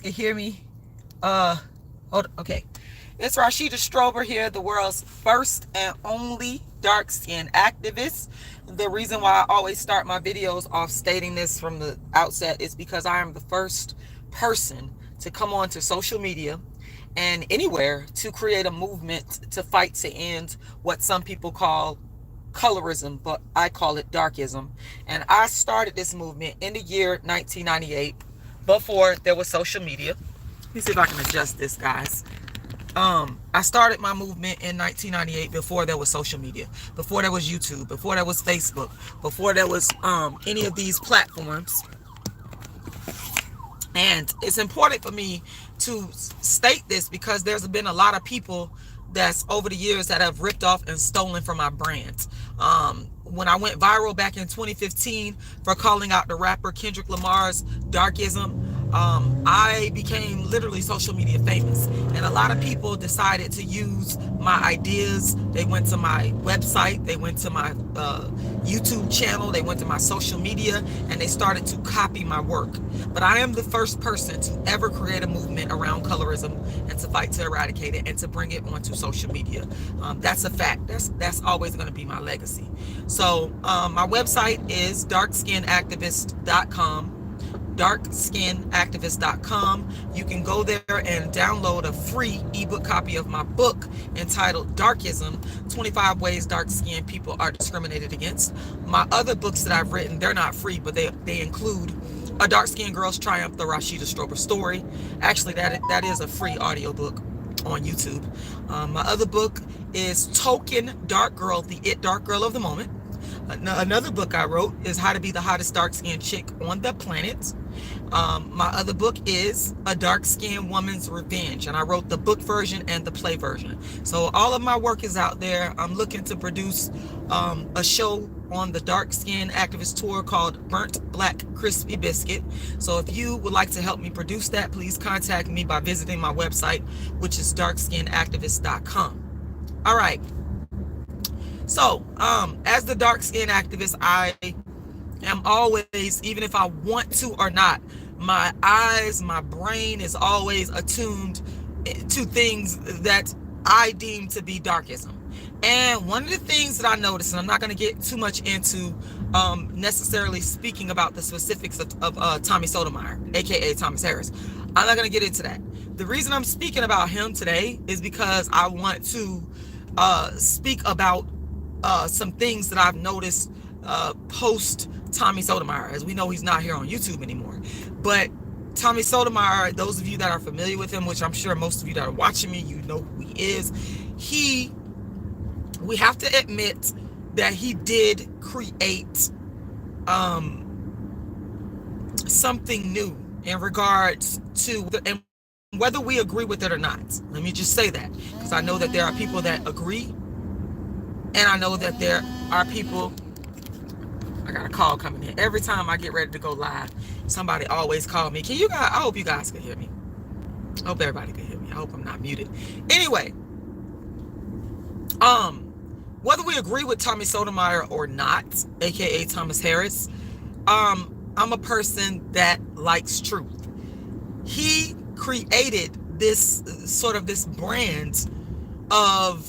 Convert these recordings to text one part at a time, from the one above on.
You hear me? Hold okay. It's Rashida Strober here, the world's first and only dark skin activist. The reason why I always start my videos off stating this from the outset is because I am the first person to come onto social media and anywhere to create a movement to fight to end what some people call colorism, but I call it darkism. And I started this movement in the year 1998 before there was social media. Let me see if I can adjust this, guys. I started my movement in 1998 before there was social media, before there was YouTube, before there was Facebook, before there was any of these platforms. And it's important for me to state this because there's been a lot of people that's over the years that have ripped off and stolen from my brand. When I went viral back in 2015 for calling out the rapper Kendrick Lamar's darkism, I became literally social media famous, and a lot of people decided to use my ideas. They went to my website, they went to my YouTube channel, they went to my social media, and they started to copy my work. But I am the first person to ever create a movement around colorism and to fight to eradicate it and to bring it onto social media. That's a fact. That's always going to be my legacy. So my website is darkskinactivist.com. darkskinactivist.com. You can go there and download a free ebook copy of my book entitled Darkism, 25 Ways Dark Skinned People Are Discriminated Against. My other books that I've written, they're not free, but they include A Dark Skinned Girl's Triumph, the Rashida Strober Story. Actually, that is a free audiobook on YouTube. My other book is Token Dark Girl, the It Dark Girl of the Moment. Another book I wrote is How to Be the Hottest Dark Skinned Chick on the Planet. My other book is A Dark Skinned Woman's Revenge, and I wrote the book version and the play version. So all of my work is out there. I'm looking to produce a show on the Dark Skin Activist Tour called Burnt Black Crispy Biscuit. So if you would like to help me produce that, please contact me by visiting my website, which is darkskinactivist.com. All right. So as the dark skin activist, I am always, even if I want to or not, my eyes, my brain is always attuned to things that I deem to be darkism. And one of the things that I noticed, and I'm not going to get too much into necessarily speaking about the specifics of Tommy Sotomayor, aka Thomas Harris. I'm not going to get into that. The reason I'm speaking about him today is because I want to speak about some things that I've noticed post Tommy Sotomayor. As we know, he's not here on YouTube anymore. But Tommy Sotomayor, those of you that are familiar with him, which I'm sure most of you that are watching me, you know who he is. We have to admit that he did create something new in regards to, and whether we agree with it or not. Let me just say that, because I know that there are people that agree, and I know that there are people. I got a call coming in. Every time I get ready to go live, somebody always call me. I hope you guys can hear me. I hope everybody can hear me. I hope I'm not muted. Anyway, whether we agree with Tommy Sotomayor or not, aka Thomas Harris, I'm a person that likes truth. He created this brand of,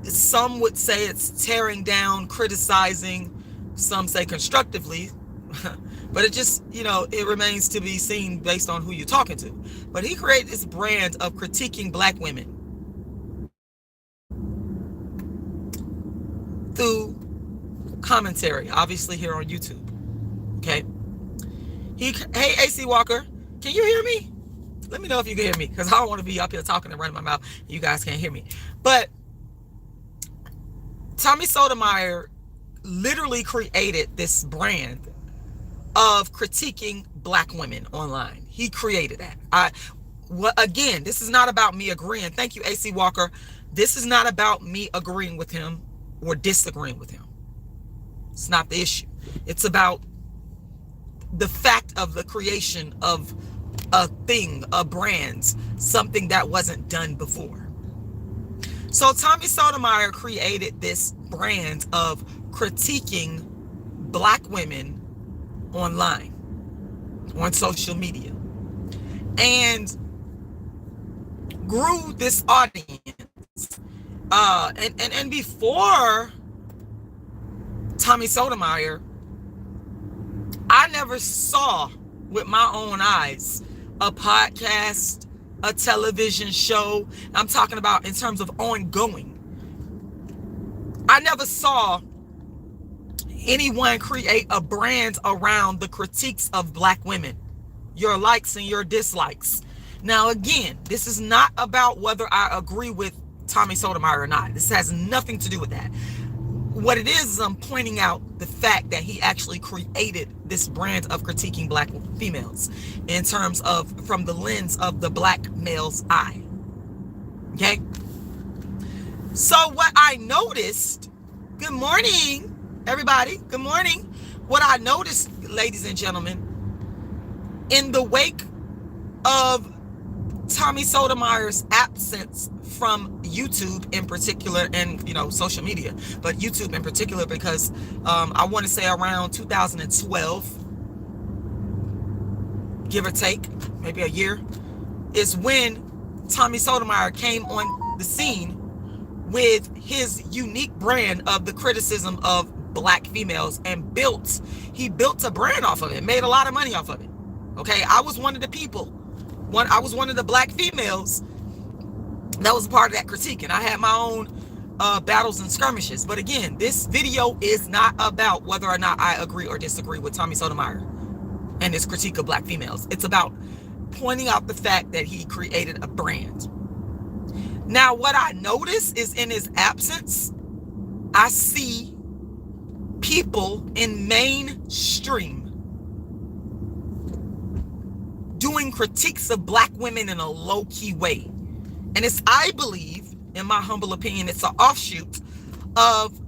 some would say it's tearing down, criticizing, some say constructively, but it just, it remains to be seen based on who you're talking to. But he created this brand of critiquing black women through commentary, obviously here on YouTube. Okay. Hey, AC Walker, can you hear me? Let me know if you can hear me, because I don't want to be up here talking and running my mouth. You guys can't hear me. But Tommy Sotomayor literally created this brand of critiquing black women online. He created that. Again, this is not about me agreeing. Thank you, AC Walker. This is not about me agreeing with him or disagreeing with him. It's not the issue. It's about the fact of the creation of a thing, a brand, something that wasn't done before. So Tommy Sotomayor created this brand of critiquing black women online, on social media. and grew this audience. And before Tommy Sotomayor, I never saw with my own eyes a podcast, a television show. I'm talking about in terms of ongoing. I never saw anyone create a brand around the critiques of Black women, your likes and your dislikes. Now, again, this is not about whether I agree with Tommy Sotomayor or not. This has nothing to do with that. What it is I'm pointing out the fact that he actually created this brand of critiquing Black females in terms of from the lens of the Black male's eye. Okay? So what I noticed, good morning, everybody, good morning. What I noticed, ladies and gentlemen, in the wake of Tommy Sotomayor's absence from YouTube in particular, and social media, but YouTube in particular, because I want to say around 2012, give or take, maybe a year, is when Tommy Sotomayor came on the scene with his unique brand of the criticism of Black females, and he built a brand off of it, made a lot of money off of it. Okay, I was one of the people. I was one of the Black females that was a part of that critique, and I had my own battles and skirmishes. But again, this video is not about whether or not I agree or disagree with Tommy Sotomayor and his critique of Black females. It's about pointing out the fact that he created a brand. Now, what I notice is in his absence, I see people in mainstream doing critiques of Black women in a low-key way. And it's, I believe, in my humble opinion, it's an offshoot of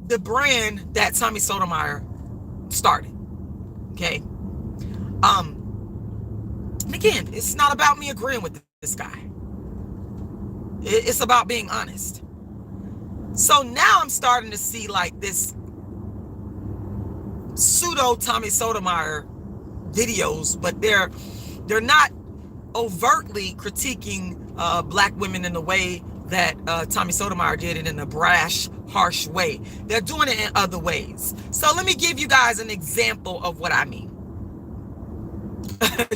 the brand that Tommy Sotomayor started. Okay. And again, it's not about me agreeing with this guy. It's about being honest. So now I'm starting to see like this pseudo Tommy Sotomayor videos, but they're not overtly critiquing Black women in the way that Tommy Sotomayor did it, in a brash, harsh way. They're doing it in other ways. So let me give you guys an example of what I mean.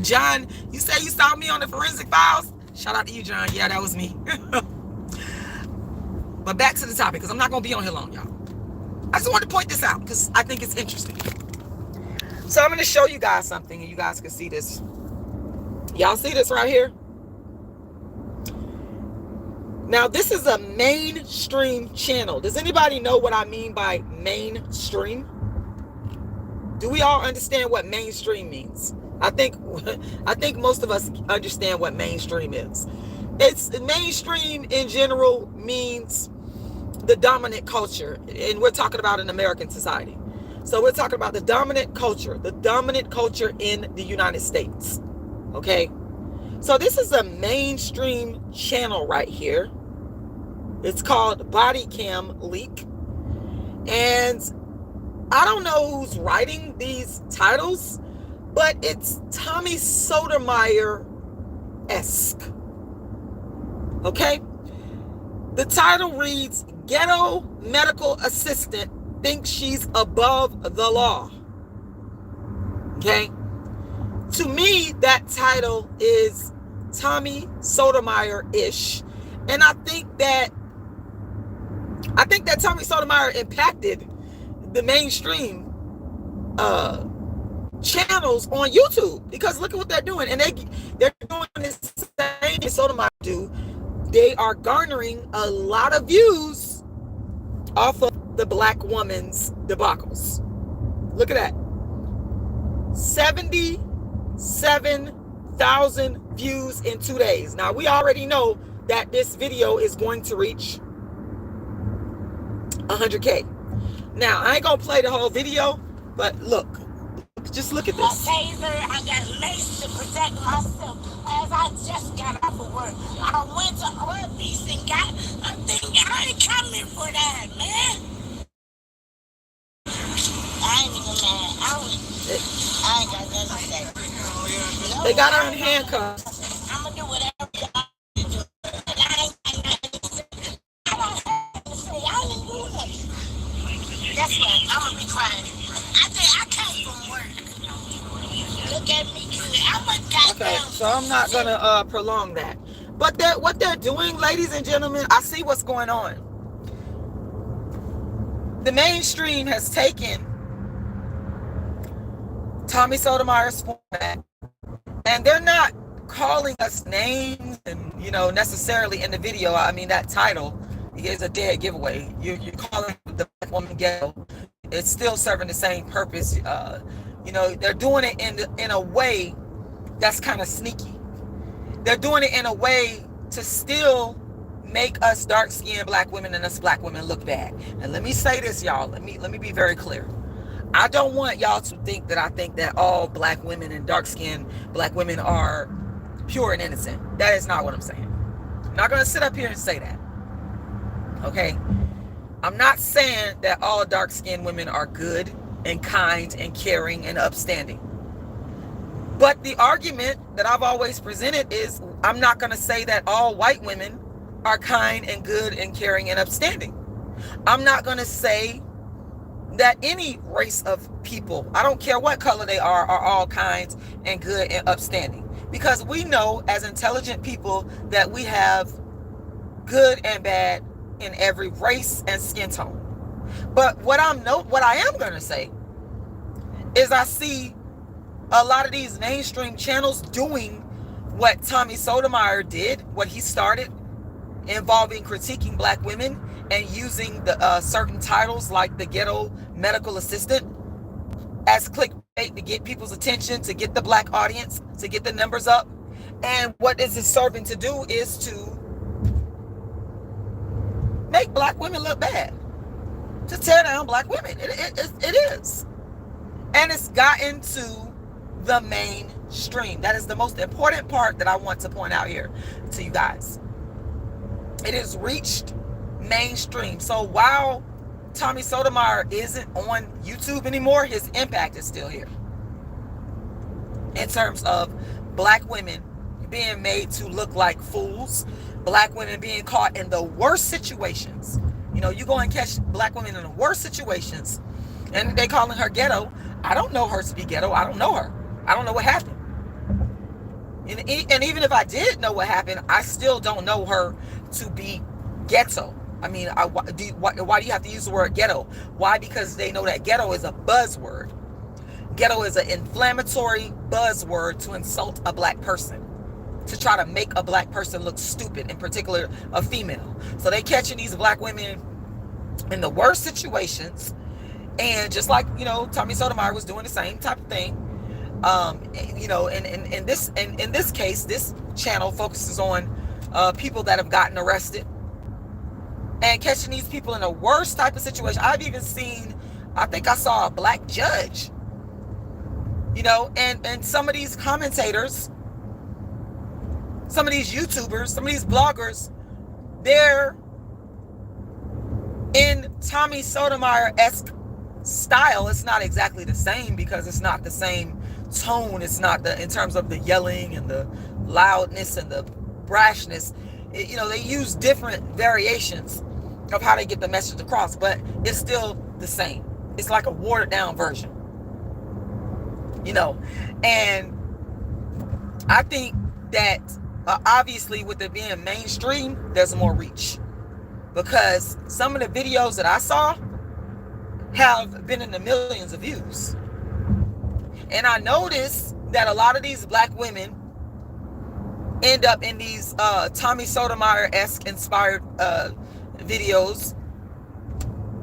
John, you say you saw me on the Forensic Files? Shout out to you, John. Yeah, that was me. But back to the topic, because I'm not going to be on here long, y'all. I just wanted to point this out because I think it's interesting. So I'm going to show you guys something, and you guys can see this. Y'all see this right here? Now, this is a mainstream channel. Does anybody know what I mean by mainstream? Do we all understand what mainstream means? I think most of us understand what mainstream is. It's mainstream in general means the dominant culture, and we're talking about in American society. So we're talking about the dominant culture in the United States. Okay, so this is a mainstream channel right here. It's called Body Cam Leak, and I don't know who's writing these titles, but it's Tommy Sotomayor-esque. Okay, the title reads, "Ghetto Medical Assistant Thinks She's Above the Law." Okay, to me, that title is Tommy Sotomayor-ish, and I think that Tommy Sotomayor impacted the mainstream channels on YouTube, because look at what they're doing, and they're doing the same as Sotomayor do. They are garnering a lot of views off of the Black woman's debacles. Look at that. 77,000 views in 2 days. Now, we already know that this video is going to reach 100K. Now, I ain't going to play the whole video, but look. Just look at this. Taser, I got lace to protect myself as I just got off of work. I went to Arby's and got a thing. I ain't coming for that, man. I ain't even mad. I ain't got nothing to say. They got her in handcuffs. Okay, so I'm not gonna prolong that. But what they're doing, ladies and gentlemen, I see what's going on. The mainstream has taken Tommy Sotomayor's format, and they're not calling us names and, necessarily in the video. I mean, that title is a dead giveaway. You're calling the black woman ghetto. It's still serving the same purpose. They're doing it in a way that's kind of sneaky. They're doing it in a way to still make us dark-skinned black women and us black women look bad. And let me say this, y'all. Let me be very clear. I don't want y'all to think that I think that all black women and dark-skinned black women are pure and innocent. That is not what I'm saying. I'm not going to sit up here and say that. Okay? I'm not saying that all dark-skinned women are good and kind and caring and upstanding. But the argument that I've always presented is I'm not going to say that all white women are kind and good and caring and upstanding. I'm not going to say that any race of people, I don't care what color they are all kind and good and upstanding. Because we know as intelligent people that we have good and bad in every race and skin tone. But what I am going to say is I see a lot of these mainstream channels doing what Tommy Sotomayor did, what he started, involving critiquing black women and using the certain titles like the ghetto medical assistant as clickbait to get people's attention, to get the black audience, to get the numbers up. And what this is serving to do is to make black women look bad, to tear down black women. It is. And it's gotten to the mainstream. That is the most important part that I want to point out here to you guys. It has reached mainstream. So while Tommy Sotomayor isn't on YouTube anymore, his impact is still here. In terms of black women being made to look like fools, black women being caught in the worst situations. You go and catch black women in the worst situations, and they calling her ghetto. I don't know her to be ghetto. I don't know her. I don't know what happened. And even if I did know what happened, I still don't know her to be ghetto. I mean, why do you have to use the word ghetto? Why? Because they know that ghetto is a buzzword. Ghetto is an inflammatory buzzword to insult a black person, to try to make a black person look stupid, in particular a female. So they catching these black women in the worst situations, and just like Tommy Sotomayor was doing the same type of thing. In this case, this channel focuses on people that have gotten arrested and catching these people in the worst type of situation. I've even seen, I think I saw a black judge, and some of these commentators, some of these YouTubers, some of these bloggers, they're in Tommy Sotomayor-esque style. It's not exactly the same because it's not the same tone. It's not in terms of the yelling and the loudness and the brashness. They use different variations of how they get the message across, but it's still the same. It's like a watered down version, and I think that obviously with it being mainstream, there's more reach, because some of the videos that I saw have been in the millions of views. And I noticed that a lot of these black women end up in these Tommy Sotomayor-esque inspired videos,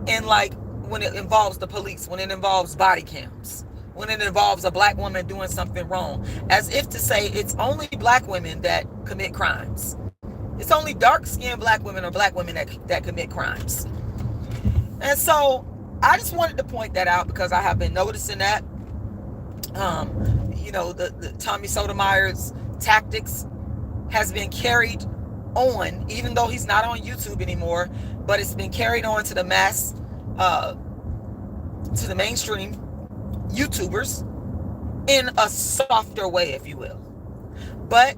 and like when it involves the police, when it involves body cams, when it involves a black woman doing something wrong, as if to say it's only black women that commit crimes. It's only dark-skinned black women or black women that commit crimes. And so I just wanted to point that out because I have been noticing that. The Tommy Sotomayor's tactics has been carried on, even though he's not on YouTube anymore, but it's been carried on to the mass, to the mainstream YouTubers in a softer way, if you will. But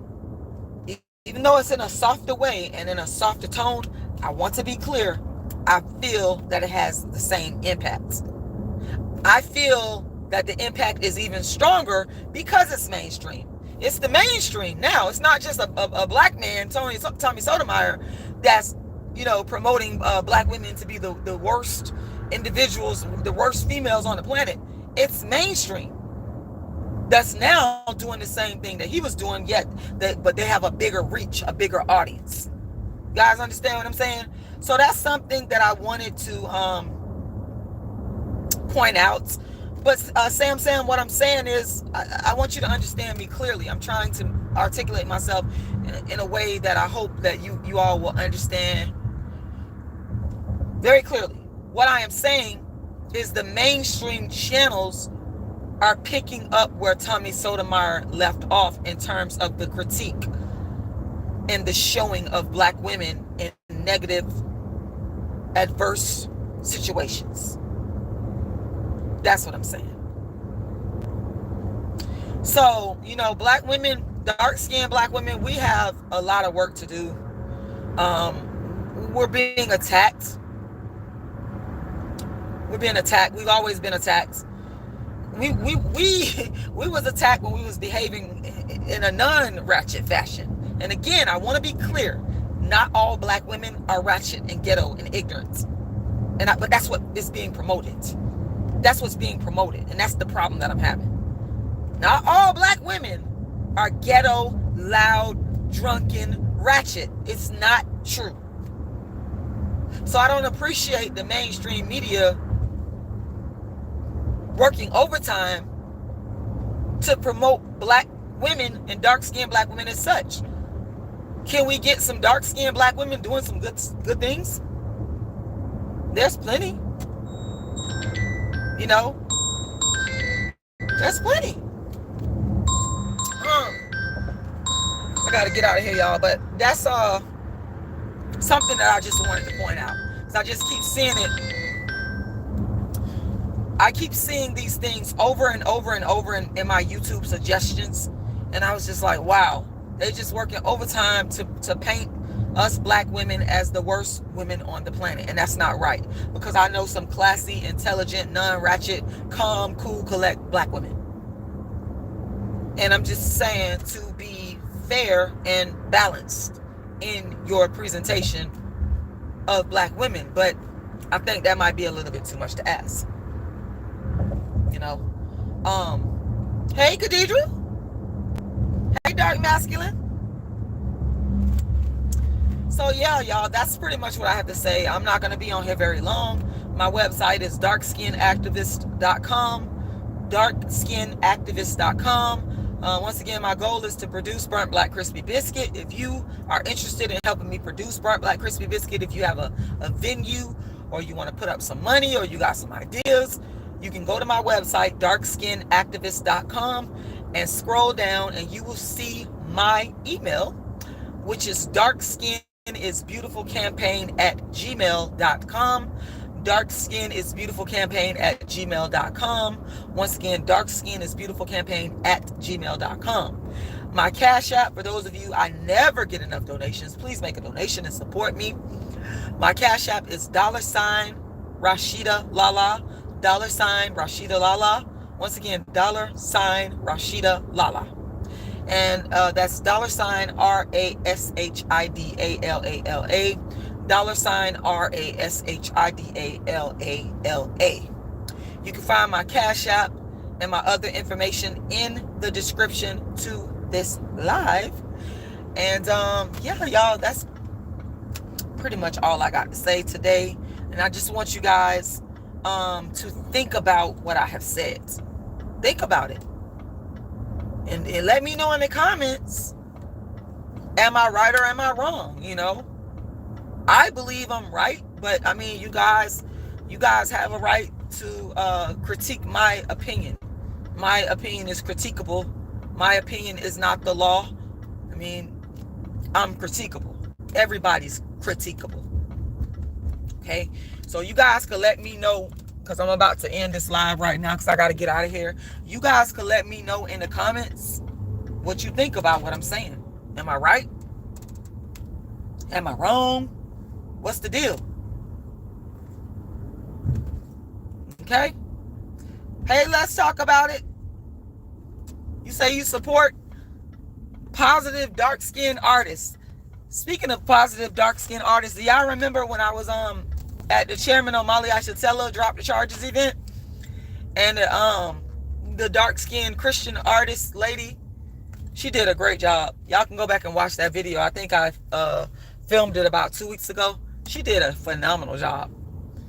even though it's in a softer way and in a softer tone, I want to be clear, I feel that it has the same impact. I feel that the impact is even stronger because it's mainstream. It's the mainstream now. It's not just a black man, Tommy Sotomayor, that's, promoting black women to be the worst individuals, the worst females on the planet. It's mainstream that's now doing the same thing that he was doing, but they have a bigger reach, a bigger audience. You guys understand what I'm saying? So that's something that I wanted to point out. But Sam, what I'm saying is, I want you to understand me clearly. I'm trying to articulate myself in a way that I hope that you all will understand very clearly. What I am saying is the mainstream channels are picking up where Tommy Sotomayor left off in terms of the critique and the showing of black women in negative, adverse situations. That's what I'm saying. So, black women, dark-skinned black women, we have a lot of work to do. We're being attacked. We've always been attacked. We was attacked when we was behaving in a non-ratchet fashion. And again, I want to be clear. Not all black women are ratchet and ghetto and ignorant. But that's what is being promoted. That's what's being promoted. And that's the problem that I'm having. Not all black women are ghetto, loud, drunken, ratchet. It's not true. So I don't appreciate the mainstream media working overtime to promote black women and dark-skinned black women as such. Can we get some dark-skinned black women doing some good things? There's plenty. There's plenty. I gotta get out of here, y'all. But that's something that I just wanted to point out. So I just keep seeing it. I keep seeing these things over and over and over in my YouTube suggestions. And I was just like, wow, they just working overtime to paint us black women as the worst women on the planet. And that's not right. Because I know some classy, intelligent, non-ratchet, calm, cool, collect black women. And I'm just saying, to be fair and balanced in your presentation of black women. But I think that might be a little bit too much to ask. Hey, Khadidra. Hey, Dark Masculine. So yeah, y'all, that's pretty much what I have to say. I'm not going to be on here very long. My website is darkskinactivist.com, darkskinactivist.com. Once again, my goal is to produce burnt black crispy biscuit. If you are interested in helping me produce burnt black crispy biscuit, if you have a venue, or you want to put up some money, or you got some ideas, you can go to my website, darkskinactivist.com, and scroll down, and you will see my email, which is darkskinisbeautifulcampaign@gmail.com. darkskinisbeautifulcampaign@gmail.com. Once again, darkskinisbeautifulcampaign@gmail.com. My Cash App, for those of you, I never get enough donations. Please make a donation and support me. My Cash App is $RASHIDA'Lala, $RASHIDA'Lala. Once again, $RASHIDA'Lala. And that's $RASHIDALALA, $RASHIDALALA. You can find my Cash App and my other information in the description to this live. And yeah, y'all, that's pretty much all I got to say today. And I just want you guys to think about what I have said. Think about it. And let me know in the comments, am I right or am I wrong? I believe I'm right, but I mean, you guys have a right to critique my opinion. My opinion is critiquable. My opinion is not the law. I mean, I'm critiquable. Everybody's critiquable. Okay, so you guys can let me know, because I'm about to end this live right now because I got to get out of here. You guys can let me know in the comments what you think about what I'm saying. Am I right? Am I wrong? What's the deal? Okay? Hey, let's talk about it. You say you support positive dark-skinned artist. Speaking of positive dark-skinned artists, do y'all remember when I was at the Chairman O'Malley I Should Tell Her Drop the Charges event? And the dark-skinned Christian artist lady, she did a great job. Y'all can go back and watch that video. I think I filmed it about 2 weeks ago. She did a phenomenal job.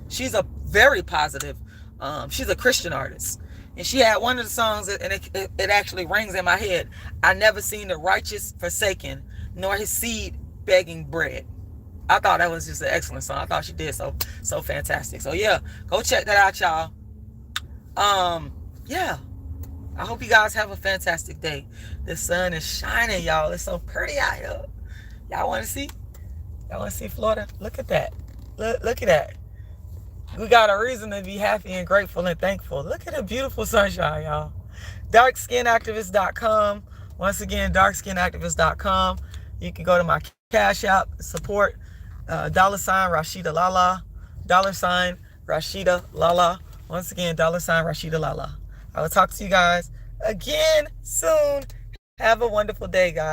She's a very positive, she's a Christian artist. And she had one of the songs, and it actually rings in my head. I never seen the righteous forsaken, nor his seed begging bread. I thought that was just an excellent song. I thought she did so fantastic. So yeah, go check that out, y'all. Yeah. I hope you guys have a fantastic day. The sun is shining, y'all. It's so pretty out here. Y'all want to see? Y'all want to see Florida? Look at that. Look at that. We got a reason to be happy and grateful and thankful. Look at the beautiful sunshine, y'all. darkskinactivist.com. Once again, darkskinactivist.com. You can go to my Cash App, support, $, RASHIDA'Lala, $, RASHIDA'Lala. Once again, $, RASHIDA'Lala. I will talk to you guys again soon. Have a wonderful day, guys.